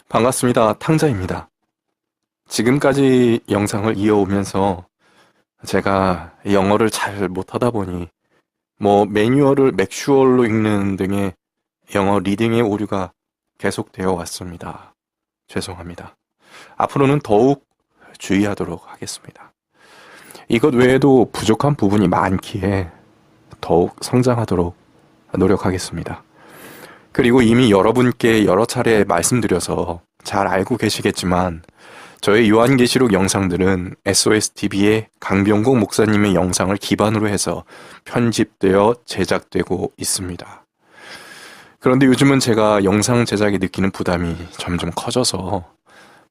반갑습니다. 탕자입니다. 지금까지 영상을 이어오면서 제가 영어를 잘 못하다 보니 매뉴얼을 맥슈얼로 읽는 등의 영어 리딩의 오류가 계속되어 왔습니다. 죄송합니다. 앞으로는 더욱 주의하도록 하겠습니다. 이것 외에도 부족한 부분이 많기에 더욱 성장하도록 노력하겠습니다. 그리고 이미 여러분께 여러 차례 말씀드려서 잘 알고 계시겠지만 저의 요한계시록 영상들은 SOSTV의 강병국 목사님의 영상을 기반으로 해서 편집되어 제작되고 있습니다. 그런데 요즘은 제가 영상 제작에 느끼는 부담이 점점 커져서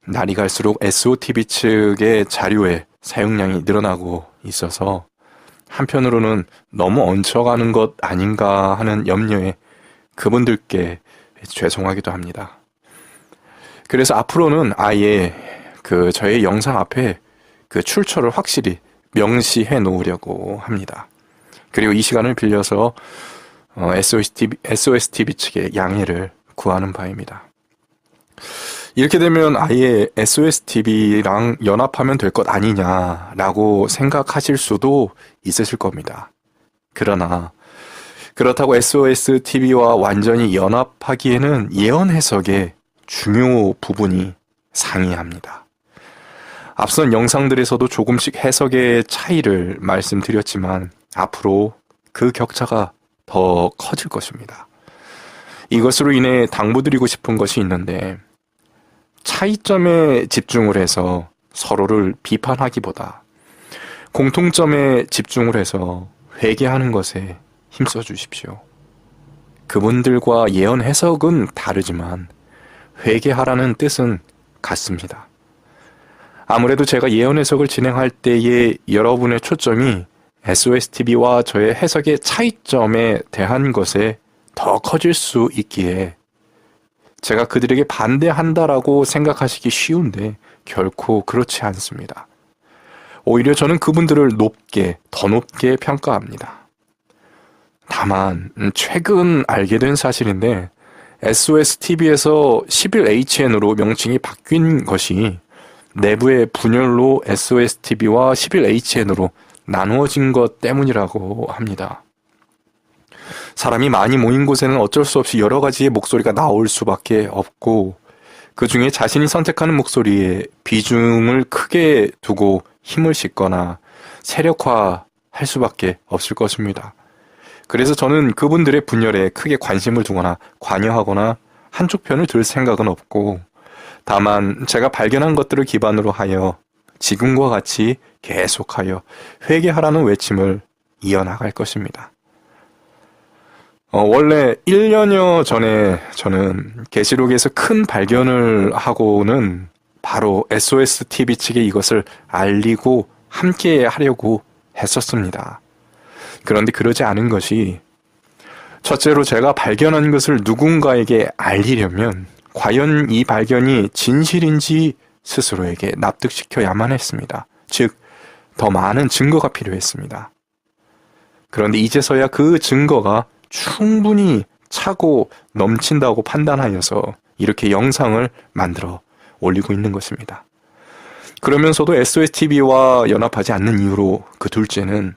날이 갈수록 SOTV 측의 자료의 사용량이 늘어나고 있어서 한편으로는 너무 얹혀가는 것 아닌가 하는 염려에 그분들께 죄송하기도 합니다. 그래서 앞으로는 아예 저의 영상 앞에 출처를 확실히 명시해 놓으려고 합니다. 그리고 이 시간을 빌려서 SOSTV 측의 양해를 구하는 바입니다. 이렇게 되면 아예 SOSTV랑 연합하면 될 것 아니냐라고 생각하실 수도 있으실 겁니다. 그러나 그렇다고 SOSTV와 완전히 연합하기에는 예언 해석의 중요 부분이 상이합니다. 앞선 영상들에서도 조금씩 해석의 차이를 말씀드렸지만 앞으로 그 격차가 더 커질 것입니다. 이것으로 인해 당부드리고 싶은 것이 있는데 차이점에 집중을 해서 서로를 비판하기보다 공통점에 집중을 해서 회개하는 것에 힘써 주십시오. 그분들과 예언 해석은 다르지만 회개하라는 뜻은 같습니다. 아무래도 제가 예언 해석을 진행할 때에 여러분의 초점이 SOSTV와 저의 해석의 차이점에 대한 것에 더 커질 수 있기에 제가 그들에게 반대한다라고 생각하시기 쉬운데 결코 그렇지 않습니다. 오히려 저는 그분들을 더 높게 평가합니다. 다만 최근 알게 된 사실인데 SOSTV에서 11HN으로 명칭이 바뀐 것이 내부의 분열로 SOSTV와 11HN으로 나누어진 것 때문이라고 합니다. 사람이 많이 모인 곳에는 어쩔 수 없이 여러 가지의 목소리가 나올 수밖에 없고 그 중에 자신이 선택하는 목소리에 비중을 크게 두고 힘을 싣거나 세력화할 수밖에 없을 것입니다. 그래서 저는 그분들의 분열에 크게 관심을 두거나 관여하거나 한쪽 편을 들 생각은 없고 다만 제가 발견한 것들을 기반으로 하여 지금과 같이 계속하여 회개하라는 외침을 이어나갈 것입니다. 원래 1년여 전에 저는 계시록에서 큰 발견을 하고는 바로 SOSTV 측에 이것을 알리고 함께 하려고 했었습니다. 그런데 그러지 않은 것이 첫째로 제가 발견한 것을 누군가에게 알리려면 과연 이 발견이 진실인지 스스로에게 납득시켜야만 했습니다. 즉, 더 많은 증거가 필요했습니다. 그런데 이제서야 그 증거가 충분히 차고 넘친다고 판단하여서 이렇게 영상을 만들어 올리고 있는 것입니다. 그러면서도 SOSTV와 연합하지 않는 이유로 그 둘째는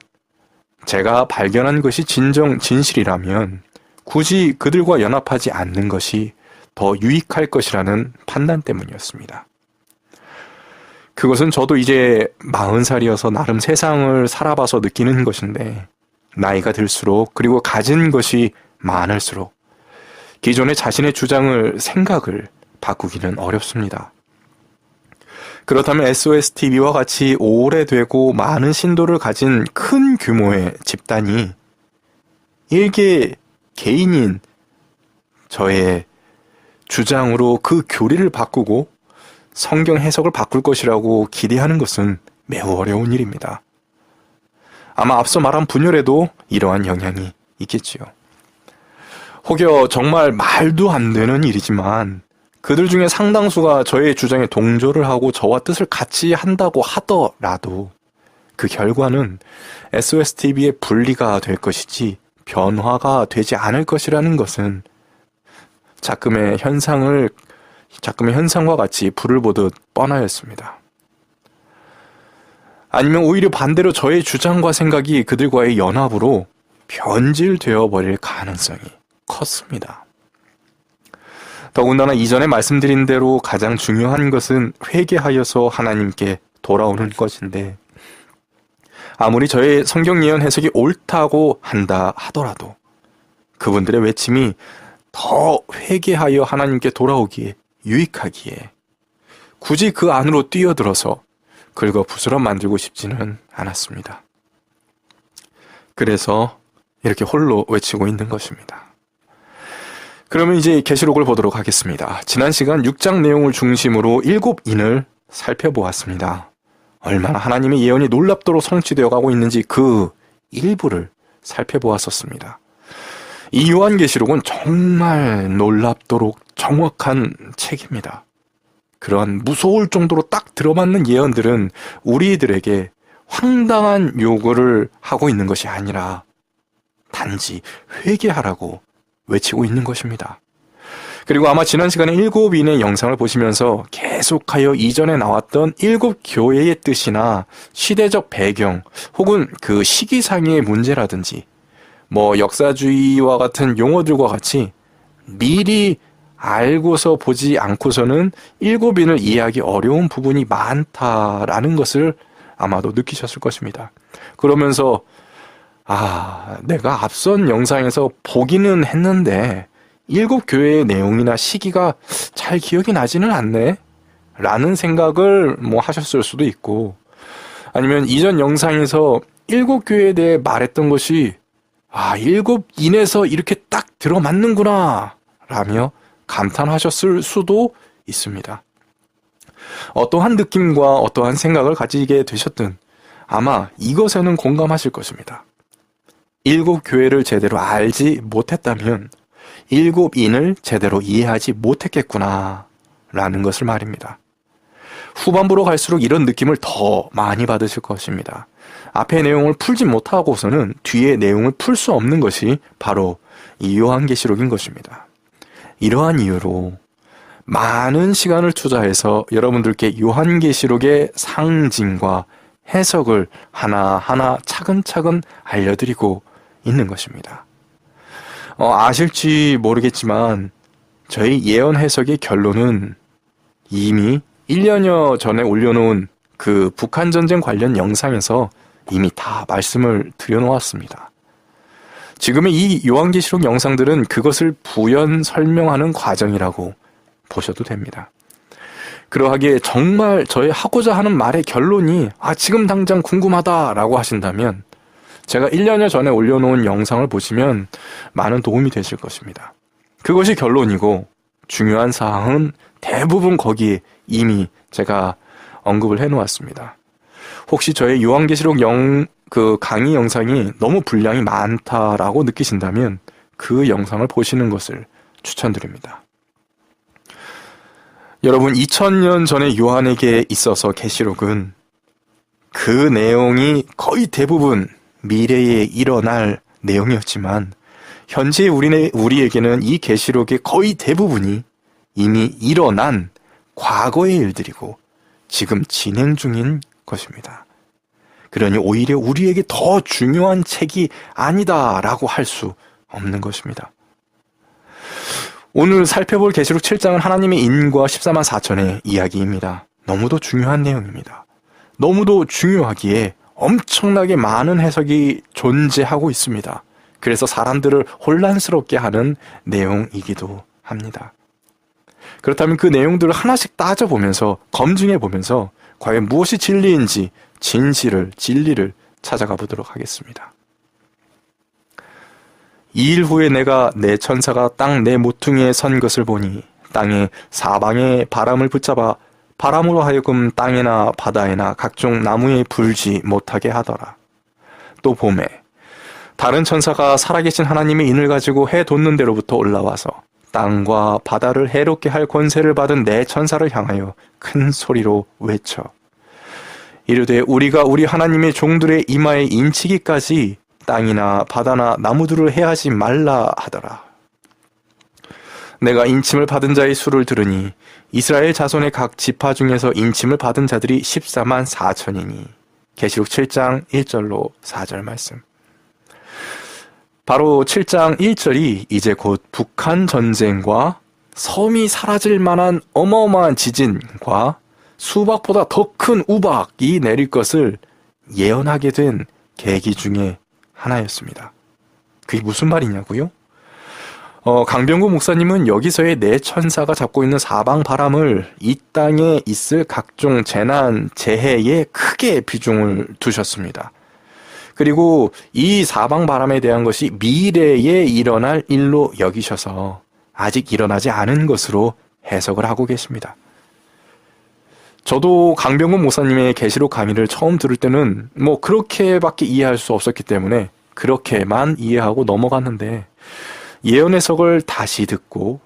제가 발견한 것이 진실이라면 굳이 그들과 연합하지 않는 것이 더 유익할 것이라는 판단 때문이었습니다. 그것은 저도 이제 40살이어서 나름 세상을 살아봐서 느끼는 것인데 나이가 들수록 그리고 가진 것이 많을수록 기존의 자신의 생각을 바꾸기는 어렵습니다. 그렇다면 SOSTV와 같이 오래되고 많은 신도를 가진 큰 규모의 집단이 일개 개인인 저의 주장으로 그 교리를 바꾸고 성경 해석을 바꿀 것이라고 기대하는 것은 매우 어려운 일입니다. 아마 앞서 말한 분열에도 이러한 영향이 있겠지요. 혹여 정말 말도 안 되는 일이지만 그들 중에 상당수가 저의 주장에 동조를 하고 저와 뜻을 같이 한다고 하더라도 그 결과는 SOSTV의 분리가 될 것이지 변화가 되지 않을 것이라는 것은 작금의 현상을 자꾸만 현상과 같이 불을 보듯 뻔하였습니다. 아니면 오히려 반대로 저의 주장과 생각이 그들과의 연합으로 변질되어 버릴 가능성이 컸습니다. 더군다나 이전에 말씀드린 대로 가장 중요한 것은 회개하여서 하나님께 돌아오는 것인데, 아무리 저의 성경 예언 해석이 옳다고 한다 하더라도 그분들의 외침이 더 회개하여 하나님께 돌아오기에 유익하기에 굳이 그 안으로 뛰어들어서 긁어부스러 만들고 싶지는 않았습니다. 그래서 이렇게 홀로 외치고 있는 것입니다. 그러면 이제 계시록을 보도록 하겠습니다. 지난 시간 6장 내용을 중심으로 7인을 살펴보았습니다. 얼마나 하나님의 예언이 놀랍도록 성취되어 가고 있는지 그 일부를 살펴보았었습니다. 이 요한계시록은 정말 놀랍도록 정확한 책입니다. 그러한 무서울 정도로 딱 들어맞는 예언들은 우리들에게 황당한 요구를 하고 있는 것이 아니라 단지 회개하라고 외치고 있는 것입니다. 그리고 아마 지난 시간에 7인의 영상을 보시면서 계속하여 이전에 나왔던 7교회의 뜻이나 시대적 배경 혹은 그 시기상의 문제라든지 역사주의와 같은 용어들과 같이 미리 알고서 보지 않고서는 7인을 이해하기 어려운 부분이 많다라는 것을 아마도 느끼셨을 것입니다. 그러면서 내가 앞선 영상에서 보기는 했는데 7교회의 내용이나 시기가 잘 기억이 나지는 않네? 라는 생각을 하셨을 수도 있고, 아니면 이전 영상에서 7교회에 대해 말했던 것이 7인에서 이렇게 딱 들어맞는구나 라며 감탄하셨을 수도 있습니다. 어떠한 느낌과 어떠한 생각을 가지게 되셨든 아마 이것에는 공감하실 것입니다. 7교회를 제대로 알지 못했다면 7인을 제대로 이해하지 못했겠구나 라는 것을 말입니다. 후반부로 갈수록 이런 느낌을 더 많이 받으실 것입니다. 앞의 내용을 풀지 못하고서는 뒤의 내용을 풀 수 없는 것이 바로 이 요한계시록인 것입니다. 이러한 이유로 많은 시간을 투자해서 여러분들께 요한계시록의 상징과 해석을 하나하나 차근차근 알려드리고 있는 것입니다. 아실지 모르겠지만 저희 예언 해석의 결론은 이미 1년여 전에 올려놓은 그 북한전쟁 관련 영상에서 이미 다 말씀을 드려놓았습니다. 지금의 이 요한계시록 영상들은 그것을 부연 설명하는 과정이라고 보셔도 됩니다. 그러하기에 정말 저의 하고자 하는 말의 결론이 지금 당장 궁금하다라고 하신다면 제가 1년여 전에 올려놓은 영상을 보시면 많은 도움이 되실 것입니다. 그것이 결론이고 중요한 사항은 대부분 거기에 이미 제가 언급을 해놓았습니다. 혹시 저의 요한계시록 강의 영상이 너무 분량이 많다라고 느끼신다면 그 영상을 보시는 것을 추천드립니다. 여러분, 2000년 전에 요한에게 있어서 계시록은 그 내용이 거의 대부분 미래에 일어날 내용이었지만 현재 우리에게는 이 계시록의 거의 대부분이 이미 일어난 과거의 일들이고 지금 진행 중인 것입니다. 그러니 오히려 우리에게 더 중요한 책이 아니다라고 할 수 없는 것입니다. 오늘 살펴볼 계시록 7장은 하나님의 인과 14만 4천의 이야기입니다. 너무도 중요한 내용입니다. 너무도 중요하기에 엄청나게 많은 해석이 존재하고 있습니다. 그래서 사람들을 혼란스럽게 하는 내용이기도 합니다. 그렇다면 그 내용들을 하나씩 따져보면서 검증해보면서 과연 무엇이 진리인지 진리를 찾아가 보도록 하겠습니다. 2일 후에 내가 내 천사가 땅 내 모퉁이에 선 것을 보니 땅의 사방에 바람을 붙잡아 바람으로 하여금 땅에나 바다에나 각종 나무에 불지 못하게 하더라. 또 봄에 다른 천사가 살아계신 하나님의 인을 가지고 해 돋는 데로부터 올라와서 땅과 바다를 해롭게 할 권세를 받은 내 천사를 향하여 큰 소리로 외쳐 이르되 우리가 우리 하나님의 종들의 이마에 인치기까지 땅이나 바다나 나무들을 해하지 말라 하더라. 내가 인침을 받은 자의 수를 들으니 이스라엘 자손의 각 지파 중에서 인침을 받은 자들이 14만 4천이니. 계시록 7장 1절로 4절 말씀. 바로 7장 1절이 이제 곧 북한 전쟁과 섬이 사라질 만한 어마어마한 지진과 수박보다 더 큰 우박이 내릴 것을 예언하게 된 계기 중에 하나였습니다. 그게 무슨 말이냐고요? 강병구 목사님은 여기서의 네 천사가 잡고 있는 사방 바람을 이 땅에 있을 각종 재난, 재해에 크게 비중을 두셨습니다. 그리고 이 사방 바람에 대한 것이 미래에 일어날 일로 여기셔서 아직 일어나지 않은 것으로 해석을 하고 계십니다. 저도 강병구 목사님의 계시록 강의를 처음 들을 때는 그렇게밖에 이해할 수 없었기 때문에 그렇게만 이해하고 넘어갔는데 예언 해석을 다시 듣고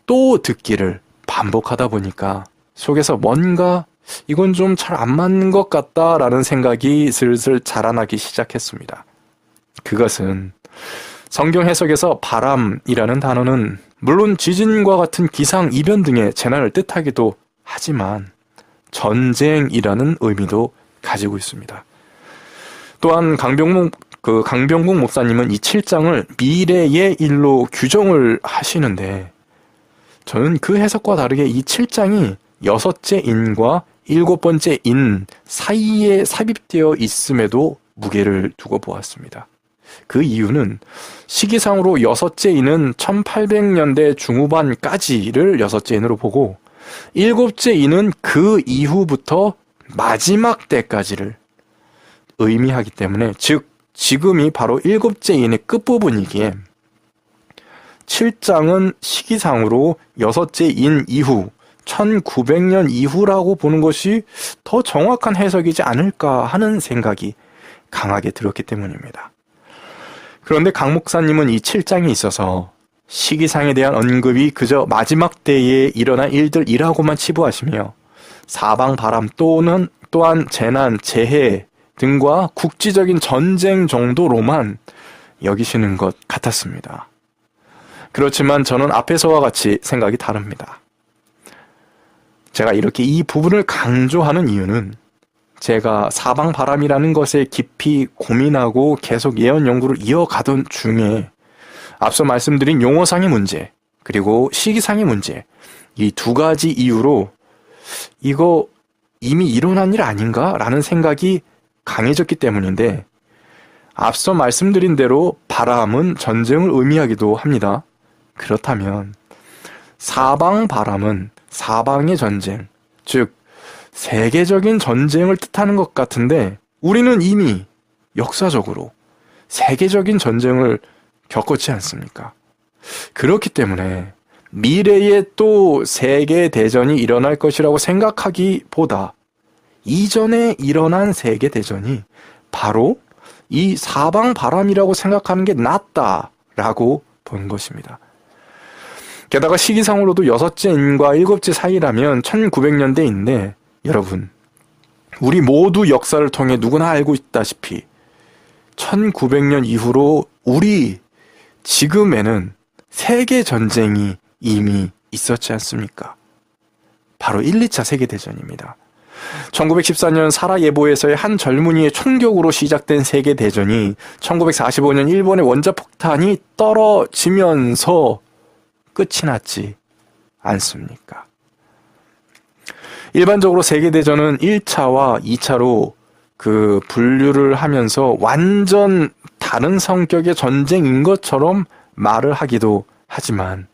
또 듣기를 반복하다 보니까 속에서 뭔가 이건 좀 잘 안 맞는 것 같다라는 생각이 슬슬 자라나기 시작했습니다. 그것은 성경 해석에서 바람이라는 단어는 물론 지진과 같은 기상 이변 등의 재난을 뜻하기도 하지만 전쟁이라는 의미도 가지고 있습니다. 또한 강병국 목사님은 이 7장을 미래의 일로 규정을 하시는데 저는 그 해석과 다르게 이 7장이 6째 인과 7번째 인 사이에 삽입되어 있음에도 무게를 두고 보았습니다. 그 이유는 시기상으로 6째 인은 1800년대 중후반까지를 6째 인으로 보고 7째 인은 그 이후부터 마지막 때까지를 의미하기 때문에 즉 지금이 바로 7째 인의 끝부분이기에 7장은 시기상으로 6째 인 이후 1900년 이후라고 보는 것이 더 정확한 해석이지 않을까 하는 생각이 강하게 들었기 때문입니다. 그런데 강 목사님은 이 7장에 있어서 시기상에 대한 언급이 그저 마지막 때에 일어난 일들이라고만 치부하시며 사방 바람 또한 재난, 재해 등과 국지적인 전쟁 정도로만 여기시는 것 같았습니다. 그렇지만 저는 앞에서와 같이 생각이 다릅니다. 제가 이렇게 이 부분을 강조하는 이유는 제가 사방 바람이라는 것에 깊이 고민하고 계속 예언 연구를 이어가던 중에 앞서 말씀드린 용어상의 문제 그리고 시기상의 문제 이 두 가지 이유로 이거 이미 일어난 일 아닌가? 라는 생각이 강해졌기 때문인데 앞서 말씀드린 대로 바람은 전쟁을 의미하기도 합니다. 그렇다면 사방 바람은 사방의 전쟁, 즉 세계적인 전쟁을 뜻하는 것 같은데 우리는 이미 역사적으로 세계적인 전쟁을 겪었지 않습니까? 그렇기 때문에 미래에 또 세계대전이 일어날 것이라고 생각하기보다 이전에 일어난 세계대전이 바로 이 사방 바람이라고 생각하는 게 낫다라고 본 것입니다. 게다가 시기상으로도 6째 인과 7째 사이라면 1900년대인데 여러분 우리 모두 역사를 통해 누구나 알고 있다시피 1900년 이후로 우리 지금에는 세계전쟁이 이미 있었지 않습니까? 바로 1, 2차 세계대전입니다. 1914년 사라예보에서의 한 젊은이의 총격으로 시작된 세계대전이 1945년 일본의 원자폭탄이 떨어지면서 끝이 났지 않습니까? 일반적으로 세계대전은 1차와 2차로 그 분류를 하면서 완전 다른 성격의 전쟁인 것처럼 말을 하기도 하지만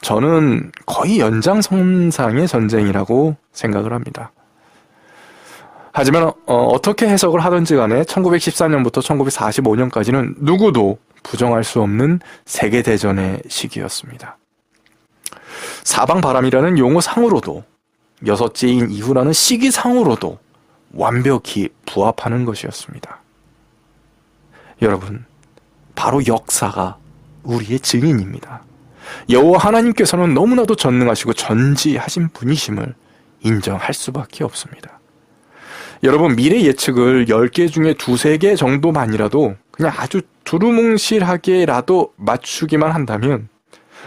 저는 거의 연장선상의 전쟁이라고 생각을 합니다. 하지만 어떻게 해석을 하든지 간에 1914년부터 1945년까지는 누구도 부정할 수 없는 세계대전의 시기였습니다. 사방바람이라는 용어상으로도 6째인 이후라는 시기상으로도 완벽히 부합하는 것이었습니다. 여러분, 바로 역사가 우리의 증인입니다. 여호와 하나님께서는 너무나도 전능하시고 전지하신 분이심을 인정할 수밖에 없습니다. 여러분, 미래 예측을 10개 중에 2-3개 정도만이라도 그냥 아주 두루뭉실하게라도 맞추기만 한다면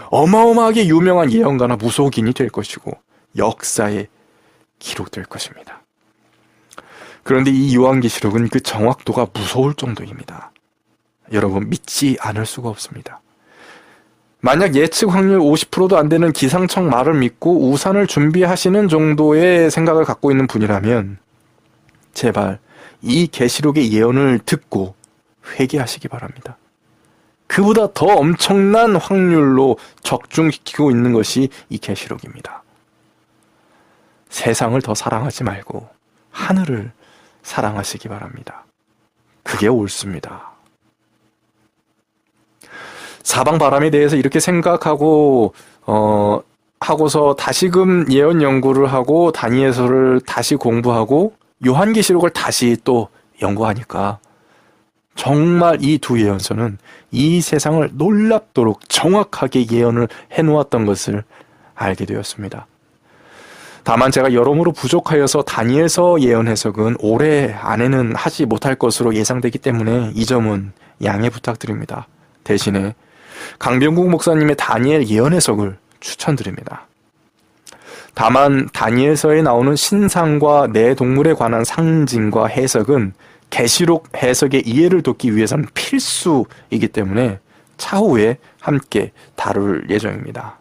어마어마하게 유명한 예언가나 무속인이 될 것이고 역사에 기록될 것입니다. 그런데 이 요한계시록은 그 정확도가 무서울 정도입니다. 여러분, 믿지 않을 수가 없습니다. 만약 예측 확률 50%도 안 되는 기상청 말을 믿고 우산을 준비하시는 정도의 생각을 갖고 있는 분이라면 제발 이 계시록의 예언을 듣고 회개하시기 바랍니다. 그보다 더 엄청난 확률로 적중시키고 있는 것이 이 계시록입니다. 세상을 더 사랑하지 말고 하늘을 사랑하시기 바랍니다. 그게 옳습니다. 사방바람에 대해서 이렇게 생각하고 하고서 다시금 예언 연구를 하고 다니엘서를 다시 공부하고 요한계시록을 다시 또 연구하니까 정말 이 두 예언서는 이 세상을 놀랍도록 정확하게 예언을 해놓았던 것을 알게 되었습니다. 다만 제가 여러모로 부족하여서 다니엘서 예언 해석은 올해 안에는 하지 못할 것으로 예상되기 때문에 이 점은 양해 부탁드립니다. 대신에 강병국 목사님의 다니엘 예언 해석을 추천드립니다. 다만 다니엘서에 나오는 신상과 내 동물에 관한 상징과 해석은 계시록 해석의 이해를 돕기 위해서는 필수이기 때문에 차후에 함께 다룰 예정입니다.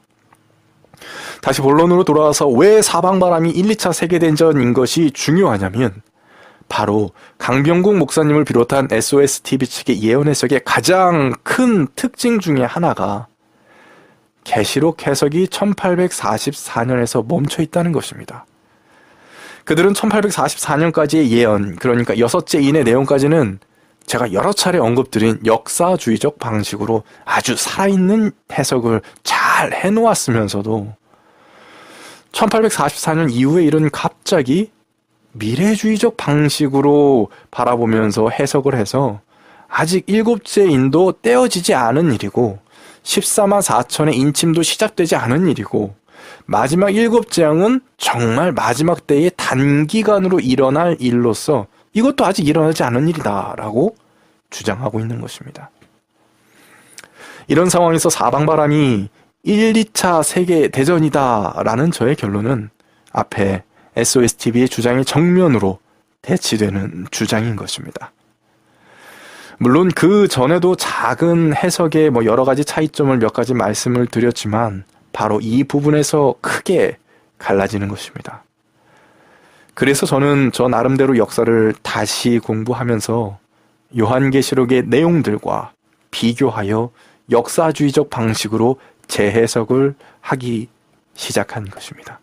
다시 본론으로 돌아와서 왜 사방바람이 1, 2차 세계대전인 것이 중요하냐면 바로 강병국 목사님을 비롯한 SOSTV 측의 예언 해석의 가장 큰 특징 중에 하나가 계시록 해석이 1844년에서 멈춰 있다는 것입니다. 그들은 1844년까지의 예언, 그러니까 6째 인의 내용까지는 제가 여러 차례 언급드린 역사주의적 방식으로 아주 살아있는 해석을 잘 해놓았으면서도 1844년 이후에 이런 갑자기 미래주의적 방식으로 바라보면서 해석을 해서 아직 7째 인도 떼어지지 않은 일이고 14만 4천의 인침도 시작되지 않은 일이고 마지막 7재앙은 정말 마지막 때의 단기간으로 일어날 일로서 이것도 아직 일어나지 않은 일이다 라고 주장하고 있는 것입니다. 이런 상황에서 사방바람이 1, 2차 세계대전이다 라는 저의 결론은 앞에 SOSTV의 주장의 정면으로 대치되는 주장인 것입니다. 물론 그 전에도 작은 해석의 여러 가지 차이점을 몇 가지 말씀을 드렸지만 바로 이 부분에서 크게 갈라지는 것입니다. 그래서 저는 저 나름대로 역사를 다시 공부하면서 요한계시록의 내용들과 비교하여 역사주의적 방식으로 재해석을 하기 시작한 것입니다.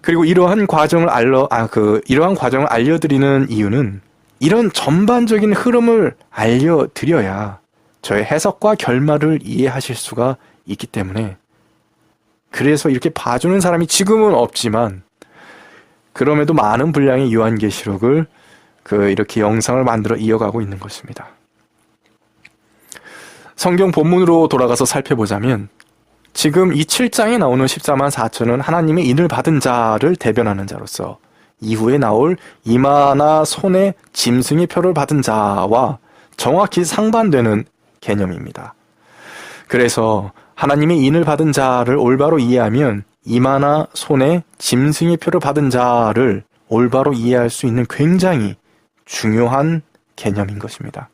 그리고 이러한 과정을 알려드리는 이유는 이런 전반적인 흐름을 알려드려야 저의 해석과 결말을 이해하실 수가 있기 때문에 그래서 이렇게 봐주는 사람이 지금은 없지만 그럼에도 많은 분량의 요한계시록을 이렇게 영상을 만들어 이어가고 있는 것입니다. 성경 본문으로 돌아가서 살펴보자면 지금 이 7장에 나오는 14만 4천은 하나님의 인을 받은 자를 대변하는 자로서 이후에 나올 이마나 손에 짐승의 표를 받은 자와 정확히 상반되는 개념입니다. 그래서 하나님의 인을 받은 자를 올바로 이해하면 이마나 손에 짐승의 표를 받은 자를 올바로 이해할 수 있는 굉장히 중요한 개념인 것입니다.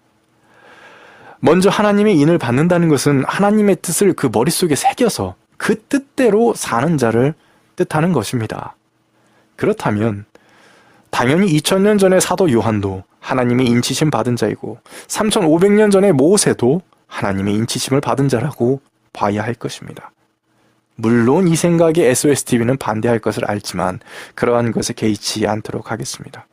먼저 하나님의 인을 받는다는 것은 하나님의 뜻을 그 머릿속에 새겨서 그 뜻대로 사는 자를 뜻하는 것입니다. 그렇다면 당연히 2000년 전의 사도 요한도 하나님의 인치심 받은 자이고 3500년 전의 모세도 하나님의 인치심을 받은 자라고 봐야 할 것입니다. 물론 이 생각에 SOSTV는 반대할 것을 알지만 그러한 것에 개의치 않도록 하겠습니다.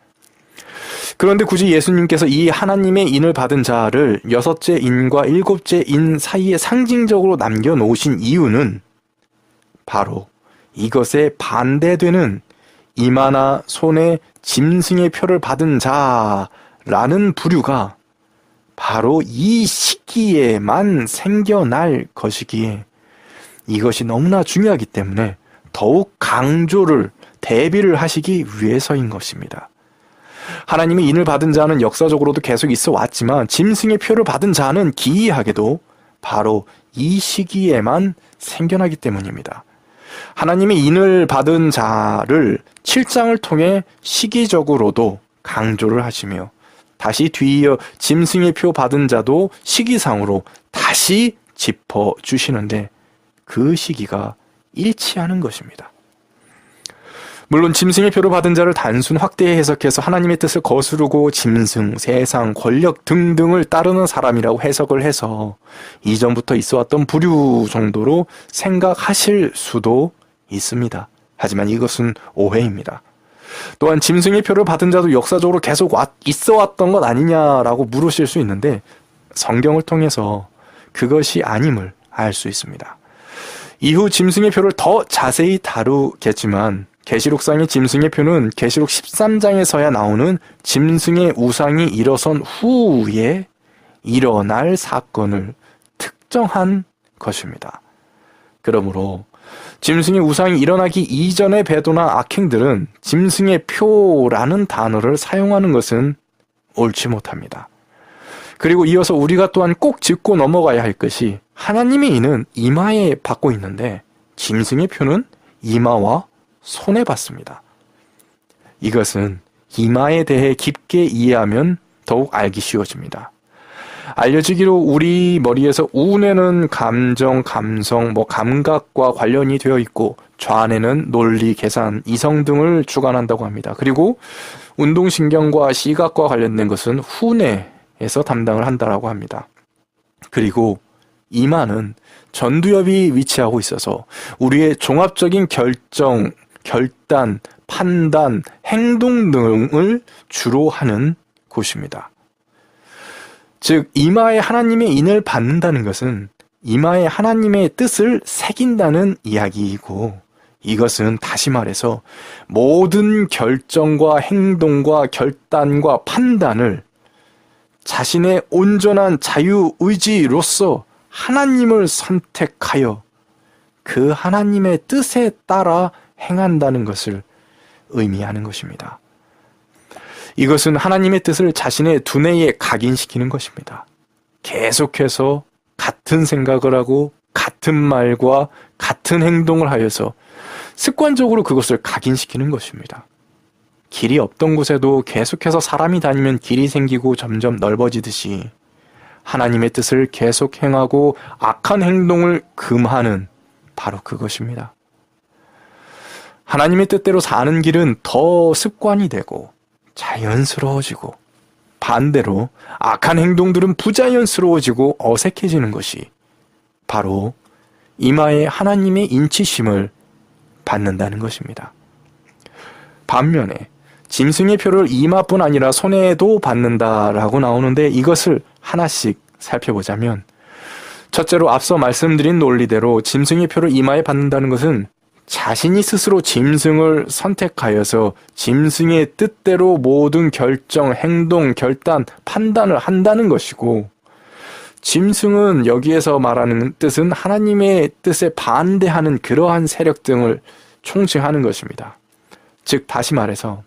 그런데 굳이 예수님께서 이 하나님의 인을 받은 자를 6째 인과 7째 인 사이에 상징적으로 남겨놓으신 이유는 바로 이것에 반대되는 이마나 손에 짐승의 표를 받은 자라는 부류가 바로 이 시기에만 생겨날 것이기에 이것이 너무나 중요하기 때문에 더욱 강조를 대비를 하시기 위해서인 것입니다. 하나님의 인을 받은 자는 역사적으로도 계속 있어 왔지만 짐승의 표를 받은 자는 기이하게도 바로 이 시기에만 생겨나기 때문입니다. 하나님의 인을 받은 자를 7장을 통해 시기적으로도 강조를 하시며 다시 뒤이어 짐승의 표 받은 자도 시기상으로 다시 짚어주시는데 그 시기가 일치하는 것입니다. 물론 짐승의 표를 받은 자를 단순 확대 해석해서 하나님의 뜻을 거스르고 짐승, 세상, 권력 등등을 따르는 사람이라고 해석을 해서 이전부터 있어왔던 부류 정도로 생각하실 수도 있습니다. 하지만 이것은 오해입니다. 또한 짐승의 표를 받은 자도 역사적으로 계속 있어왔던 것 아니냐라고 물으실 수 있는데 성경을 통해서 그것이 아님을 알 수 있습니다. 이후 짐승의 표를 더 자세히 다루겠지만 계시록상의 짐승의 표는 계시록 13장에서야 나오는 짐승의 우상이 일어선 후에 일어날 사건을 특정한 것입니다. 그러므로 짐승의 우상이 일어나기 이전의 배도나 악행들은 짐승의 표라는 단어를 사용하는 것은 옳지 못합니다. 그리고 이어서 우리가 또한 꼭 짚고 넘어가야 할 것이 하나님의 인은 이마에 받고 있는데 짐승의 표는 이마와 손에 받습니다. 이것은 이마에 대해 깊게 이해하면 더욱 알기 쉬워집니다. 알려지기로 우리 머리에서 우뇌는 감정, 감성, 감각과 관련이 되어 있고 좌뇌는 논리, 계산, 이성 등을 주관한다고 합니다. 그리고 운동신경과 시각과 관련된 것은 후뇌에서 담당을 한다고 합니다. 그리고 이마는 전두엽이 위치하고 있어서 우리의 종합적인 결정, 결단, 판단, 행동 등을 주로 하는 곳입니다. 즉 이마에 하나님의 인을 받는다는 것은 이마에 하나님의 뜻을 새긴다는 이야기이고 이것은 다시 말해서 모든 결정과 행동과 결단과 판단을 자신의 온전한 자유의지로서 하나님을 선택하여 그 하나님의 뜻에 따라 행한다는 것을 의미하는 것입니다. 이것은 하나님의 뜻을 자신의 두뇌에 각인시키는 것입니다. 계속해서 같은 생각을 하고 같은 말과 같은 행동을 하여서 습관적으로 그것을 각인시키는 것입니다. 길이 없던 곳에도 계속해서 사람이 다니면 길이 생기고 점점 넓어지듯이 하나님의 뜻을 계속 행하고 악한 행동을 금하는 바로 그것입니다. 하나님의 뜻대로 사는 길은 더 습관이 되고 자연스러워지고 반대로 악한 행동들은 부자연스러워지고 어색해지는 것이 바로 이마에 하나님의 인치심을 받는다는 것입니다. 반면에 짐승의 표를 이마뿐 아니라 손에도 받는다라고 나오는데 이것을 하나씩 살펴보자면 첫째로 앞서 말씀드린 논리대로 짐승의 표를 이마에 받는다는 것은 자신이 스스로 짐승을 선택하여서 짐승의 뜻대로 모든 결정, 행동, 결단, 판단을 한다는 것이고 짐승은 여기에서 말하는 뜻은 하나님의 뜻에 반대하는 그러한 세력 등을 총칭하는 것입니다. 즉 다시 말해서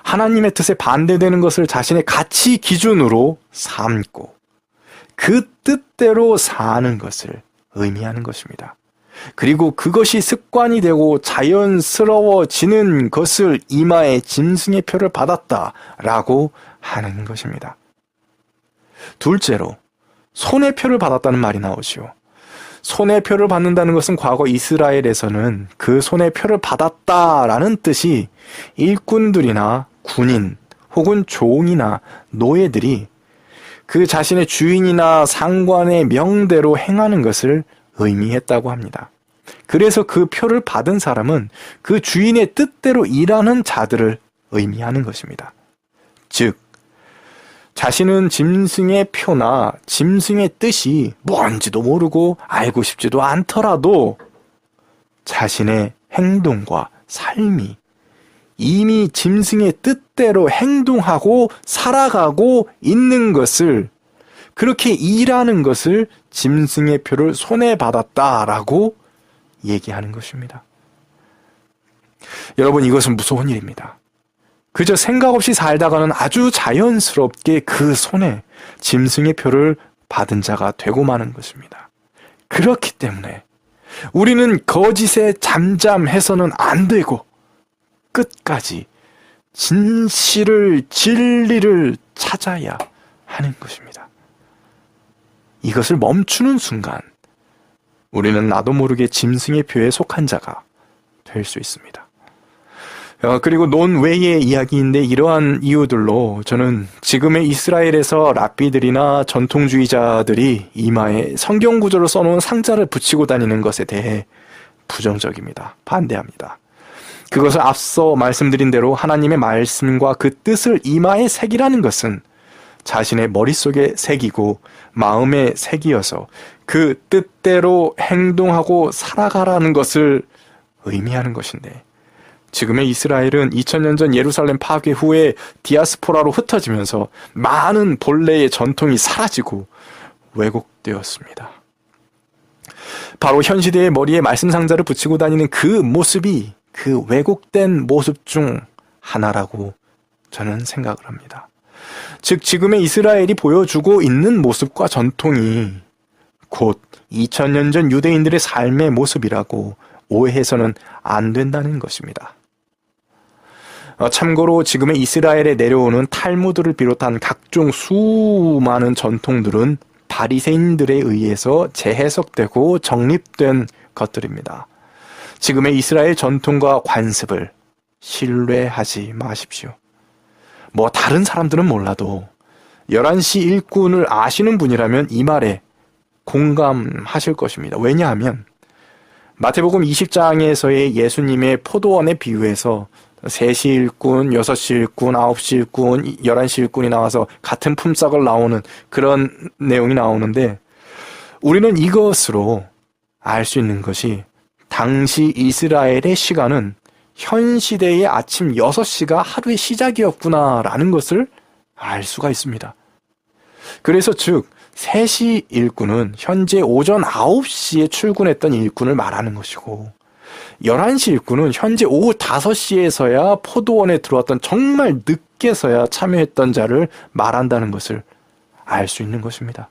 하나님의 뜻에 반대되는 것을 자신의 가치 기준으로 삼고 그 뜻대로 사는 것을 의미하는 것입니다. 그리고 그것이 습관이 되고 자연스러워지는 것을 이마에 짐승의 표를 받았다라고 하는 것입니다. 둘째로 손의 표를 받았다는 말이 나오지요. 손의 표를 받는다는 것은 과거 이스라엘에서는 그 손의 표를 받았다라는 뜻이 일꾼들이나 군인 혹은 종이나 노예들이 그 자신의 주인이나 상관의 명대로 행하는 것을 의미했다고 합니다. 그래서 그 표를 받은 사람은 그 주인의 뜻대로 일하는 자들을 의미하는 것입니다. 즉 자신은 짐승의 표나 짐승의 뜻이 뭔지도 모르고 알고 싶지도 않더라도 자신의 행동과 삶이 이미 짐승의 뜻대로 행동하고 살아가고 있는 것을 그렇게 일하는 것을 짐승의 표를 손에 받았다라고 얘기하는 것입니다. 여러분 이것은 무서운 일입니다. 그저 생각 없이 살다가는 아주 자연스럽게 그 손에 짐승의 표를 받은 자가 되고 마는 것입니다. 그렇기 때문에 우리는 거짓에 잠잠해서는 안 되고 끝까지 진리를 찾아야 하는 것입니다. 이것을 멈추는 순간 우리는 나도 모르게 짐승의 표에 속한 자가 될 수 있습니다. 그리고 논외의 이야기인데 이러한 이유들로 저는 지금의 이스라엘에서 랍비들이나 전통주의자들이 이마에 성경 구절을 써놓은 상자를 붙이고 다니는 것에 대해 부정적입니다. 반대합니다. 그것을 앞서 말씀드린 대로 하나님의 말씀과 그 뜻을 이마에 새기라는 것은 자신의 머릿속에 새기고 마음에 새기어서 그 뜻대로 행동하고 살아가라는 것을 의미하는 것인데, 지금의 이스라엘은 2000년 전 예루살렘 파괴 후에 디아스포라로 흩어지면서 많은 본래의 전통이 사라지고 왜곡되었습니다. 바로 현 시대의 머리에 말씀 상자를 붙이고 다니는 그 모습이 그 왜곡된 모습 중 하나라고 저는 생각을 합니다. 즉 지금의 이스라엘이 보여주고 있는 모습과 전통이 곧 2000년 전 유대인들의 삶의 모습이라고 오해해서는 안 된다는 것입니다. 참고로 지금의 이스라엘에 내려오는 탈무드를 비롯한 각종 수많은 전통들은 바리새인들에 의해서 재해석되고 정립된 것들입니다. 지금의 이스라엘 전통과 관습을 신뢰하지 마십시오. 다른 사람들은 몰라도 11시 일꾼을 아시는 분이라면 이 말에 공감하실 것입니다. 왜냐하면 마태복음 20장에서의 예수님의 포도원에 비유해서 3시 일꾼, 6시 일꾼, 9시 일꾼, 11시 일꾼이 나와서 같은 품삯을 나오는 그런 내용이 나오는데, 우리는 이것으로 알 수 있는 것이 당시 이스라엘의 시간은 현 시대의 아침 6시가 하루의 시작이었구나라는 것을 알 수가 있습니다. 그래서 즉 3시 일꾼은 현재 오전 9시에 출근했던 일꾼을 말하는 것이고, 11시 일꾼은 현재 오후 5시에서야 포도원에 들어왔던 정말 늦게서야 참여했던 자를 말한다는 것을 알 수 있는 것입니다.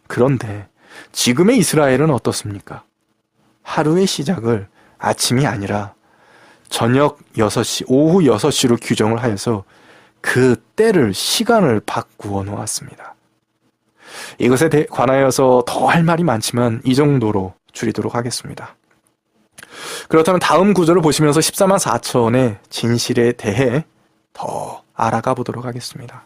그런데 지금의 이스라엘은 어떻습니까? 하루의 시작을 아침이 아니라 저녁 6시, 오후 6시로 규정을 하여서 그 때를, 시간을 바꾸어 놓았습니다. 이것에 관하여서 더 할 말이 많지만 이 정도로 줄이도록 하겠습니다. 그렇다면 다음 구절을 보시면서 14만 4천의 진실에 대해 더 알아가 보도록 하겠습니다.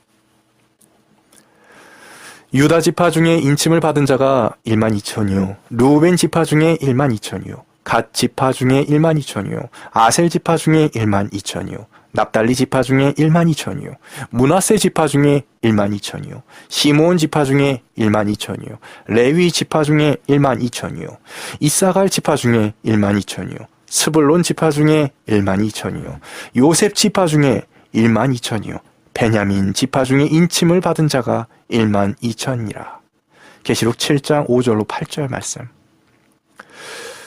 유다 지파 중에 인침을 받은 자가 1만 2천이요, 루벤 지파 중에 1만 2천이요, 갓 지파 중에 1만 2천이요, 아셀 지파 중에 1만 2천이요, 납달리 지파 중에 1만 2천이요, 므낫세 지파 중에 1만 2천이요, 시므온 지파 중에 1만 2천이요, 레위 지파 중에 1만 2천이요, 이사갈 지파 중에 1만 2천이요, 스불론 지파 중에 1만 2천이요, 요셉 지파 중에 1만 2천이요, 베냐민 지파 중에 인침을 받은 자가 1만 2천이라. 계시록 7장 5절로 8절 말씀.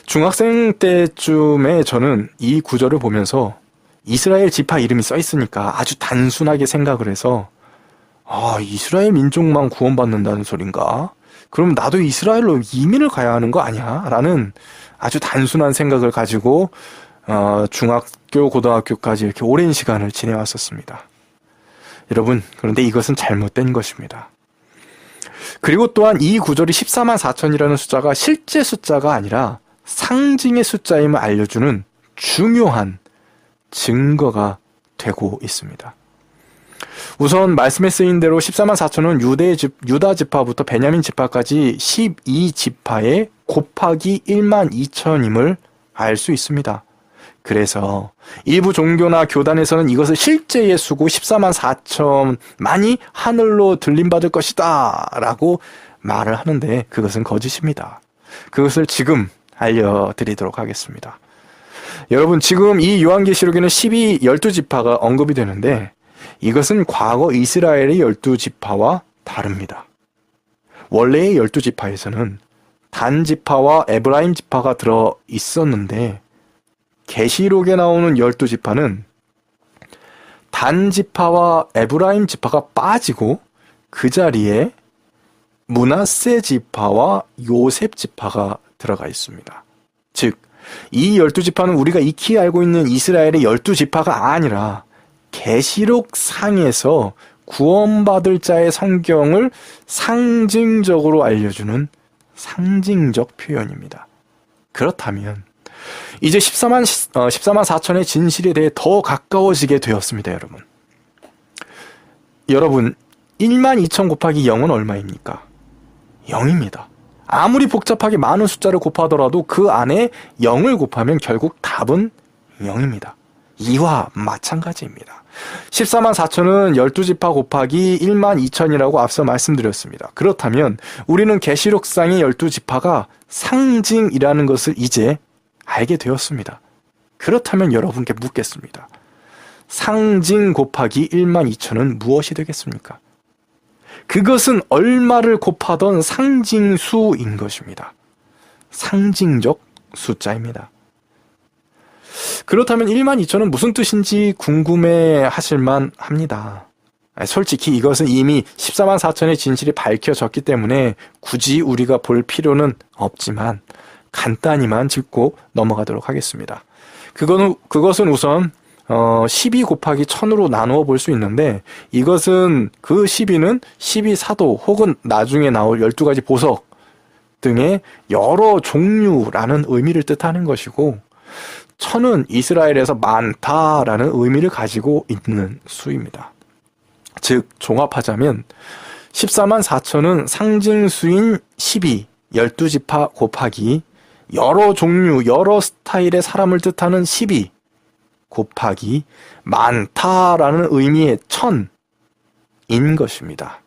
중학생 때쯤에 저는 이 구절을 보면서 이스라엘 지파 이름이 써 있으니까 아주 단순하게 생각을 해서, 이스라엘 민족만 구원받는다는 소린가? 그럼 나도 이스라엘로 이민을 가야 하는 거 아니야? 라는 아주 단순한 생각을 가지고 중학교, 고등학교까지 이렇게 오랜 시간을 지내왔었습니다. 여러분, 그런데 이것은 잘못된 것입니다. 그리고 또한 이 구절이 14만 4천이라는 숫자가 실제 숫자가 아니라 상징의 숫자임을 알려주는 중요한 증거가 되고 있습니다. 우선 말씀에 쓰인 대로 14만 4천은 유다 지파부터 베냐민 지파까지 12지파에 곱하기 1만 2천임을 알 수 있습니다. 그래서 일부 종교나 교단에서는 이것을 실제의 수고 14만 4천만이 하늘로 들림받을 것이다 라고 말을 하는데, 그것은 거짓입니다. 그것을 지금 알려드리도록 하겠습니다. 여러분, 지금 이 요한계시록에는 12지파가 언급이 되는데, 이것은 과거 이스라엘의 12지파와 다릅니다. 원래의 12지파에서는 단 지파와 에브라임 지파가 들어 있었는데, 계시록에 나오는 12지파는 단 지파와 에브라임 지파가 빠지고 그 자리에 므낫세 지파와 요셉 지파가 들어가 있습니다. 즉, 이 12지파는 우리가 익히 알고 있는 이스라엘의 12지파가 아니라 계시록 상에서 구원받을 자의 성경을 상징적으로 알려주는 상징적 표현입니다. 그렇다면 이제 14만 4천의 진실에 대해 더 가까워지게 되었습니다, 여러분. 여러분, 1만 2천 곱하기 0은 얼마입니까? 0입니다. 아무리 복잡하게 많은 숫자를 곱하더라도 그 안에 0을 곱하면 결국 답은 0입니다. 이와 마찬가지입니다. 14만 4천은 12지파 곱하기 1만 2천이라고 앞서 말씀드렸습니다. 그렇다면 우리는 계시록상의 12지파가 상징이라는 것을 이제 알게 되었습니다. 그렇다면 여러분께 묻겠습니다. 상징 곱하기 1만 2천은 무엇이 되겠습니까? 그것은 얼마를 곱하던 상징수인 것입니다. 상징적 숫자입니다. 그렇다면 1만 2천은 무슨 뜻인지 궁금해 하실만 합니다. 솔직히 이것은 이미 14만 4천의 진실이 밝혀졌기 때문에 굳이 우리가 볼 필요는 없지만 간단히만 짚고 넘어가도록 하겠습니다. 그것은 우선 12 곱하기 1000으로 나누어 볼 수 있는데, 이것은 그 12는 12사도 혹은 나중에 나올 12가지 보석 등의 여러 종류라는 의미를 뜻하는 것이고, 1000은 이스라엘에서 많다라는 의미를 가지고 있는 수입니다. 즉 종합하자면 14만 4천은 상징수인 12, 12지파 곱하기 여러 종류, 여러 스타일의 사람을 뜻하는 12 곱하기 많다라는 의미의 1000인 것입니다.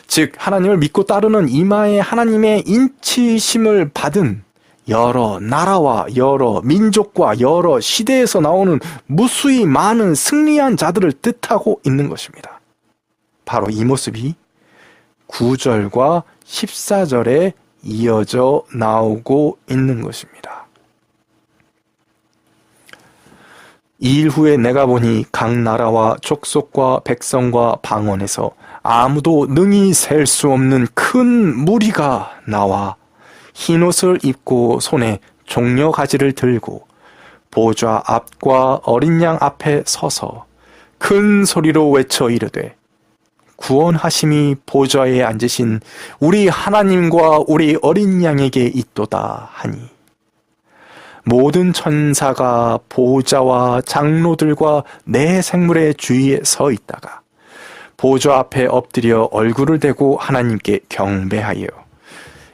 즉 하나님을 믿고 따르는 이마에 하나님의 인치심을 받은 여러 나라와 여러 민족과 여러 시대에서 나오는 무수히 많은 승리한 자들을 뜻하고 있는 것입니다. 바로 이 모습이 9절과 14절에 이어져 나오고 있는 것입니다. 이 일 후에 내가 보니 각 나라와 족속과 백성과 방언에서 아무도 능히 셀 수 없는 큰 무리가 나와 흰옷을 입고 손에 종려 가지를 들고 보좌 앞과 어린 양 앞에 서서 큰 소리로 외쳐 이르되 구원하심이 보좌에 앉으신 우리 하나님과 우리 어린 양에게 있도다 하니 모든 천사가 보좌와 장로들과 내 생물의 주위에 서 있다가 보좌 앞에 엎드려 얼굴을 대고 하나님께 경배하여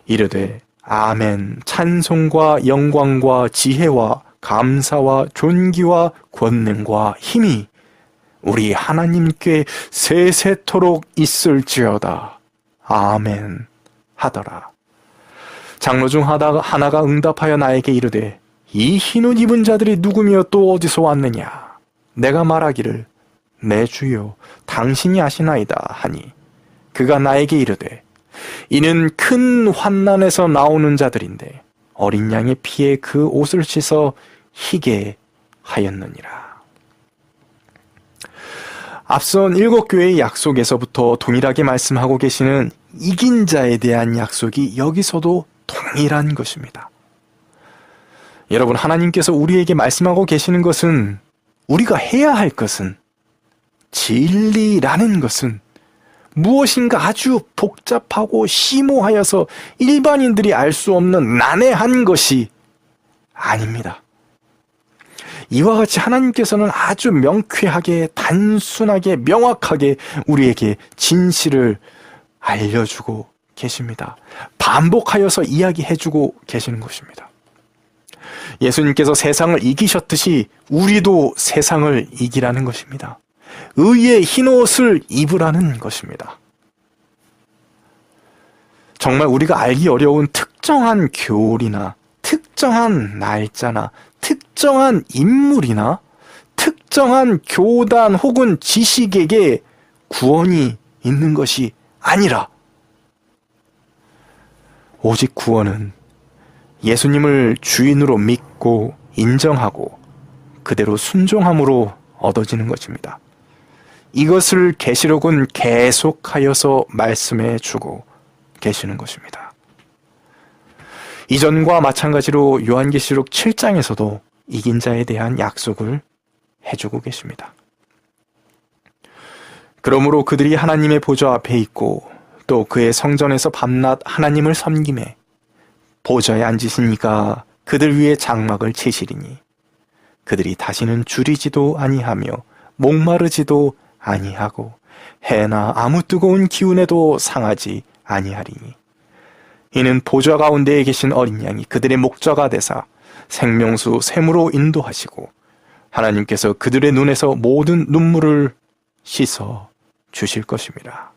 이르되 아멘. 찬송과 영광과 지혜와 감사와 존귀와 권능과 힘이 우리 하나님께 세세토록 있을지어다. 아멘. 하더라. 장로 중 하나가 응답하여 나에게 이르되 이 흰옷 입은 자들이 누구며 또 어디서 왔느냐? 내가 말하기를 내 주여 당신이 아시나이다 하니 그가 나에게 이르되 이는 큰 환난에서 나오는 자들인데 어린 양의 피에 그 옷을 씻어 희게 하였느니라. 앞선 7교회의 약속에서부터 동일하게 말씀하고 계시는 이긴 자에 대한 약속이 여기서도 동일한 것입니다. 여러분, 하나님께서 우리에게 말씀하고 계시는 것은, 우리가 해야 할 것은, 진리라는 것은 무엇인가 아주 복잡하고 심오하여서 일반인들이 알 수 없는 난해한 것이 아닙니다. 이와 같이 하나님께서는 아주 명쾌하게, 단순하게, 명확하게 우리에게 진실을 알려주고 계십니다. 반복하여서 이야기해주고 계시는 것입니다. 예수님께서 세상을 이기셨듯이 우리도 세상을 이기라는 것입니다. 의의 흰옷을 입으라는 것입니다. 정말 우리가 알기 어려운 특정한 교리나 특정한 날짜나 특정한 인물이나 특정한 교단 혹은 지식에게 구원이 있는 것이 아니라 오직 구원은 예수님을 주인으로 믿고 인정하고 그대로 순종함으로 얻어지는 것입니다. 이것을 계시록은 계속하여서 말씀해 주고 계시는 것입니다. 이전과 마찬가지로 요한계시록 7장에서도 이긴 자에 대한 약속을 해주고 계십니다. 그러므로 그들이 하나님의 보좌 앞에 있고 또 그의 성전에서 밤낮 하나님을 섬김에 보좌에 앉으신 이가 그들 위에 장막을 치시리니 그들이 다시는 줄이지도 아니하며 목마르지도 아니하고 해나 아무 뜨거운 기운에도 상하지 아니하리니 이는 보좌 가운데에 계신 어린 양이 그들의 목자가 되사 생명수 샘으로 인도하시고 하나님께서 그들의 눈에서 모든 눈물을 씻어 주실 것입니다.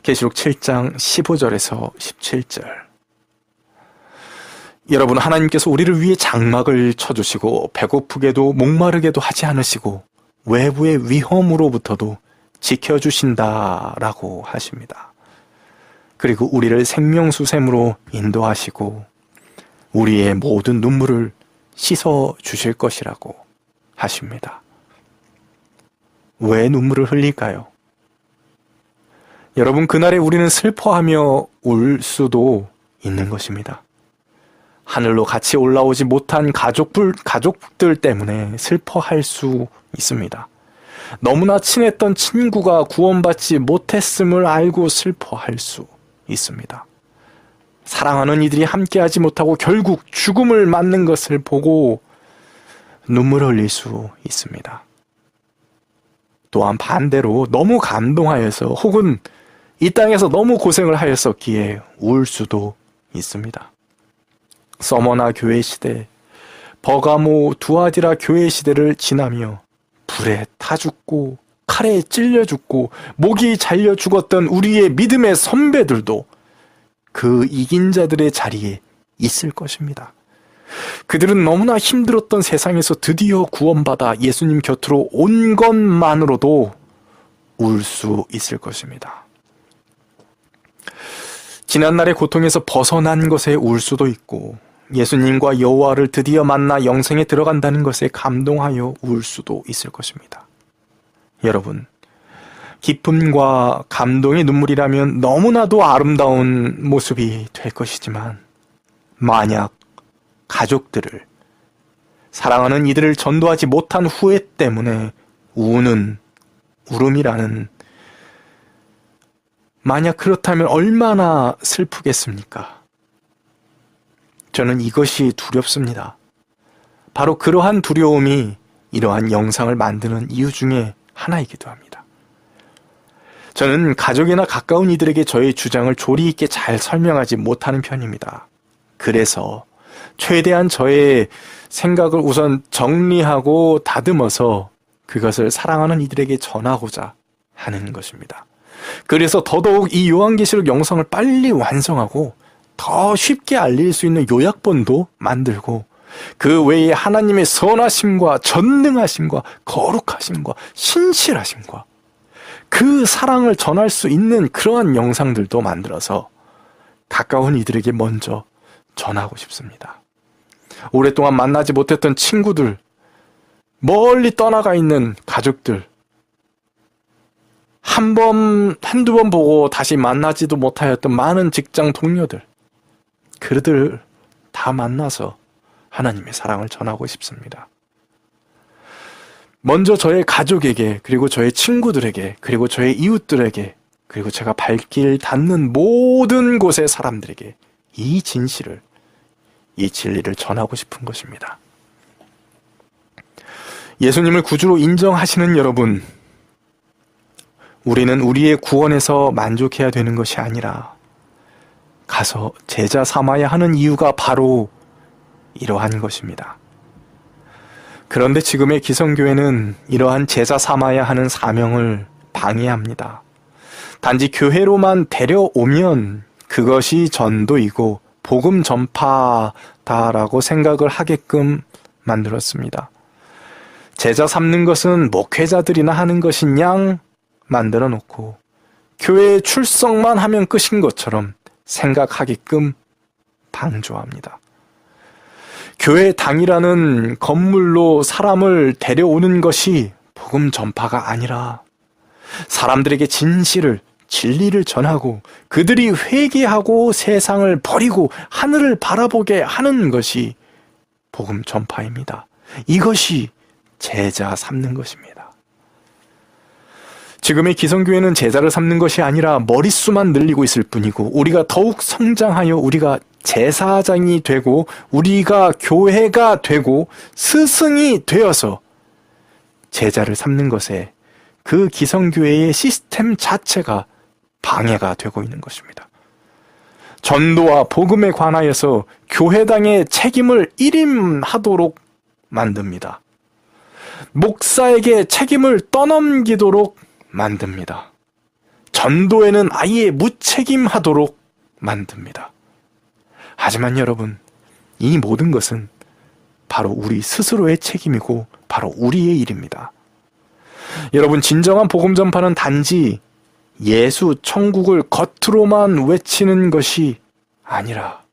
계시록 7장 15절에서 17절. 여러분, 하나님께서 우리를 위해 장막을 쳐주시고 배고프게도 목마르게도 하지 않으시고 외부의 위험으로부터도 지켜주신다라고 하십니다. 그리고 우리를 생명수샘으로 인도하시고 우리의 모든 눈물을 씻어 주실 것이라고 하십니다. 왜 눈물을 흘릴까요? 여러분, 그날에 우리는 슬퍼하며 울 수도 있는 것입니다. 하늘로 같이 올라오지 못한 가족들 때문에 슬퍼할 수 있습니다. 너무나 친했던 친구가 구원받지 못했음을 알고 슬퍼할 수 있습니다. 사랑하는 이들이 함께하지 못하고 결국 죽음을 맞는 것을 보고 눈물을 흘릴 수 있습니다. 또한 반대로 너무 감동하여서 혹은 이 땅에서 너무 고생을 하였었기에 울 수도 있습니다. 서머나 교회 시대, 버가모 두아디라 교회 시대를 지나며 불에 타 죽고 칼에 찔려 죽고 목이 잘려 죽었던 우리의 믿음의 선배들도 그 이긴 자들의 자리에 있을 것입니다. 그들은 너무나 힘들었던 세상에서 드디어 구원받아 예수님 곁으로 온 것만으로도 울 수 있을 것입니다. 지난날의 고통에서 벗어난 것에 울 수도 있고 예수님과 여호와를 드디어 만나 영생에 들어간다는 것에 감동하여 울 수도 있을 것입니다. 여러분, 기쁨과 감동의 눈물이라면 너무나도 아름다운 모습이 될 것이지만 만약 가족들을, 사랑하는 이들을 전도하지 못한 후회 때문에 우는 울음이라는, 만약 그렇다면 얼마나 슬프겠습니까? 저는 이것이 두렵습니다. 바로 그러한 두려움이 이러한 영상을 만드는 이유 중에 하나이기도 합니다. 저는 가족이나 가까운 이들에게 저의 주장을 조리 있게 잘 설명하지 못하는 편입니다. 그래서 최대한 저의 생각을 우선 정리하고 다듬어서 그것을 사랑하는 이들에게 전하고자 하는 것입니다. 그래서 더더욱 이 요한계시록 영상을 빨리 완성하고 더 쉽게 알릴 수 있는 요약본도 만들고 그 외에 하나님의 선하심과 전능하심과 거룩하심과 신실하심과 그 사랑을 전할 수 있는 그러한 영상들도 만들어서 가까운 이들에게 먼저 전하고 싶습니다. 오랫동안 만나지 못했던 친구들, 멀리 떠나가 있는 가족들, 한두 번 보고 다시 만나지도 못하였던 많은 직장 동료들, 그들 다 만나서 하나님의 사랑을 전하고 싶습니다. 먼저 저의 가족에게, 그리고 저의 친구들에게, 그리고 저의 이웃들에게, 그리고 제가 발길 닿는 모든 곳의 사람들에게 이 진실을, 이 진리를 전하고 싶은 것입니다. 예수님을 구주로 인정하시는 여러분, 우리는 우리의 구원에서 만족해야 되는 것이 아니라 가서 제자 삼아야 하는 이유가 바로 이러한 것입니다. 그런데 지금의 기성교회는 이러한 제자 삼아야 하는 사명을 방해합니다. 단지 교회로만 데려오면 그것이 전도이고 복음 전파다라고 생각을 하게끔 만들었습니다. 제자 삼는 것은 목회자들이나 하는 것인 양 만들어 놓고 교회에 출석만 하면 끝인 것처럼 생각하게끔 방조합니다. 교회 당이라는 건물로 사람을 데려오는 것이 복음 전파가 아니라 사람들에게 진실을, 진리를 전하고 그들이 회개하고 세상을 버리고 하늘을 바라보게 하는 것이 복음 전파입니다. 이것이 제자 삼는 것입니다. 지금의 기성교회는 제자를 삼는 것이 아니라 머릿수만 늘리고 있을 뿐이고, 우리가 더욱 성장하여 우리가 제사장이 되고 우리가 교회가 되고 스승이 되어서 제자를 삼는 것에 그 기성교회의 시스템 자체가 방해가 되고 있는 것입니다. 전도와 복음에 관하여서 교회당의 책임을 일임하도록 만듭니다. 목사에게 책임을 떠넘기도록 만듭니다. 전도에는 아예 무책임하도록 만듭니다. 하지만 여러분, 이 모든 것은 바로 우리 스스로의 책임이고 바로 우리의 일입니다. 여러분, 진정한 복음 전파는 단지 예수 천국을 겉으로만 외치는 것이 아니라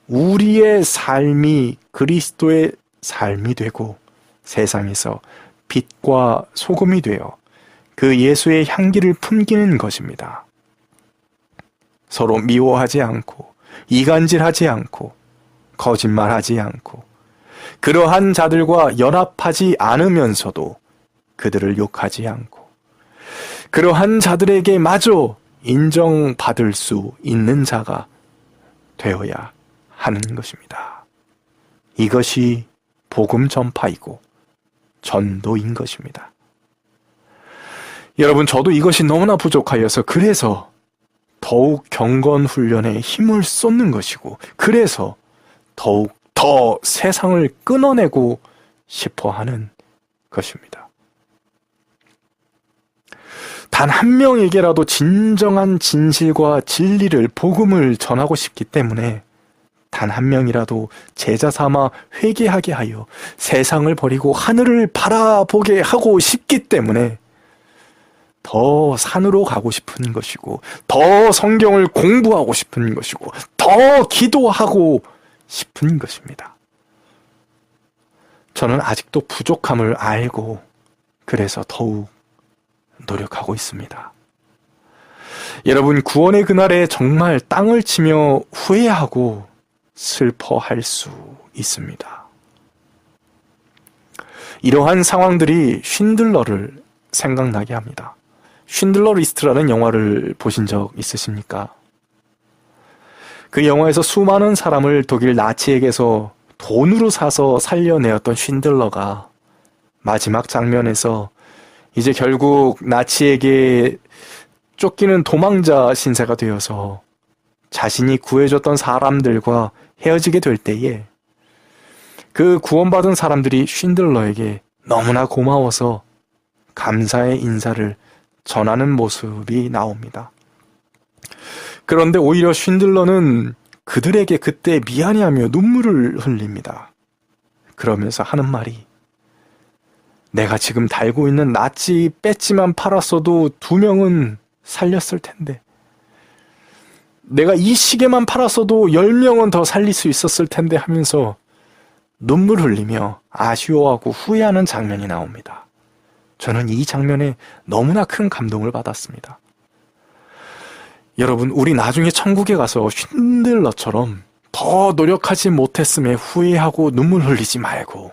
우리의 삶이 그리스도의 삶이 되고 세상에서 빛과 소금이 되어 그 예수의 향기를 풍기는 것입니다. 서로 미워하지 않고 이간질하지 않고 거짓말하지 않고 그러한 자들과 연합하지 않으면서도 그들을 욕하지 않고 그러한 자들에게 마저 인정받을 수 있는 자가 되어야 하는 것입니다. 이것이 복음 전파이고 전도인 것입니다. 여러분, 저도 이것이 너무나 부족하여서 그래서 더욱 경건 훈련에 힘을 쏟는 것이고, 그래서 더욱 더 세상을 끊어내고 싶어 하는 것입니다. 단 한 명에게라도 진정한 진실과 진리를, 복음을 전하고 싶기 때문에 단 한 명이라도 제자 삼아 회개하게 하여 세상을 버리고 하늘을 바라보게 하고 싶기 때문에 더 산으로 가고 싶은 것이고, 더 성경을 공부하고 싶은 것이고, 더 기도하고 싶은 것입니다. 저는 아직도 부족함을 알고 그래서 더욱 노력하고 있습니다. 여러분, 구원의 그날에 정말 땅을 치며 후회하고 슬퍼할 수 있습니다. 이러한 상황들이 쉰들러를 생각나게 합니다. 쉰들러 리스트라는 영화를 보신 적 있으십니까? 그 영화에서 수많은 사람을 독일 나치에게서 돈으로 사서 살려내었던 쉰들러가 마지막 장면에서 이제 결국 나치에게 쫓기는 도망자 신세가 되어서 자신이 구해줬던 사람들과 헤어지게 될 때에 그 구원받은 사람들이 쉰들러에게 너무나 고마워서 감사의 인사를 전하는 모습이 나옵니다. 그런데 오히려 쉰들러는 그들에게 그때 미안해하며 눈물을 흘립니다. 그러면서 하는 말이, 내가 지금 달고 있는 나치 배지만 팔았어도 2명은 살렸을 텐데, 내가 이 시계만 팔았어도 10명은 더 살릴 수 있었을 텐데 하면서 눈물 흘리며 아쉬워하고 후회하는 장면이 나옵니다. 저는 이 장면에 너무나 큰 감동을 받았습니다. 여러분, 우리 나중에 천국에 가서 쉰들러처럼 더 노력하지 못했음에 후회하고 눈물 흘리지 말고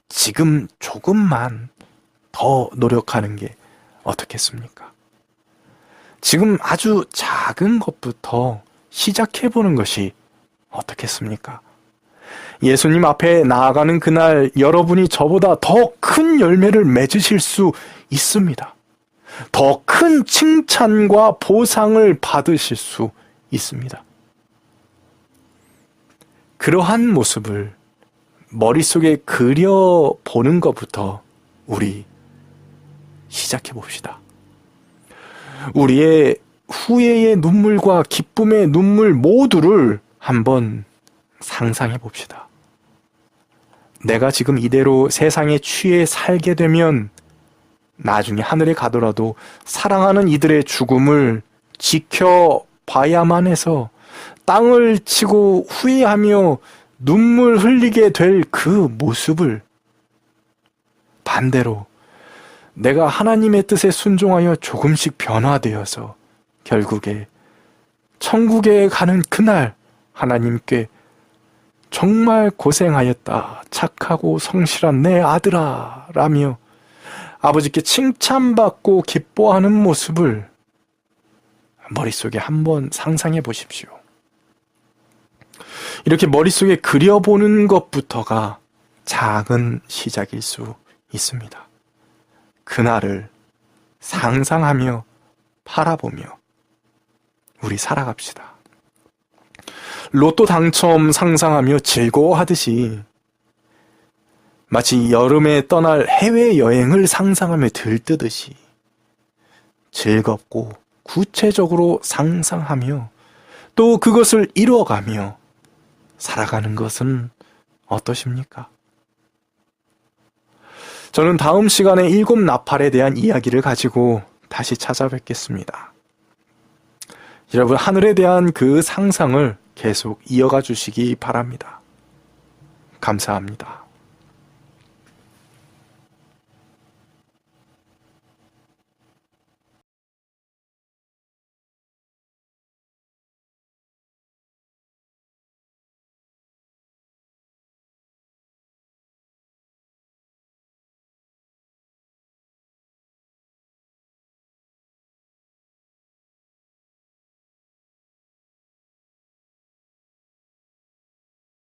지금 조금만 더 노력하는 게 어떻겠습니까? 지금 아주 작은 것부터 시작해보는 것이 어떻겠습니까? 예수님 앞에 나아가는 그날 여러분이 저보다 더 큰 열매를 맺으실 수 있습니다. 더 큰 칭찬과 보상을 받으실 수 있습니다. 그러한 모습을 머릿속에 그려보는 것부터 우리 시작해 봅시다. 우리의 후회의 눈물과 기쁨의 눈물 모두를 한번 상상해 봅시다. 내가 지금 이대로 세상에 취해 살게 되면 나중에 하늘에 가더라도 사랑하는 이들의 죽음을 지켜봐야만 해서 땅을 치고 후회하며 눈물 흘리게 될 그 모습을 반대로 내가 하나님의 뜻에 순종하여 조금씩 변화되어서 결국에 천국에 가는 그날 하나님께 정말 고생하였다, 착하고 성실한 내 아들아 라며 아버지께 칭찬받고 기뻐하는 모습을 머릿속에 한번 상상해 보십시오. 이렇게 머릿속에 그려보는 것부터가 작은 시작일 수 있습니다. 그날을 상상하며 바라보며 우리 살아갑시다. 로또 당첨 상상하며 즐거워하듯이 마치 여름에 떠날 해외여행을 상상하며 들뜨듯이 즐겁고 구체적으로 상상하며 또 그것을 이루어가며 살아가는 것은 어떠십니까? 저는 다음 시간에 7 나팔에 대한 이야기를 가지고 다시 찾아뵙겠습니다. 여러분, 하늘에 대한 그 상상을 계속 이어가 주시기 바랍니다. 감사합니다.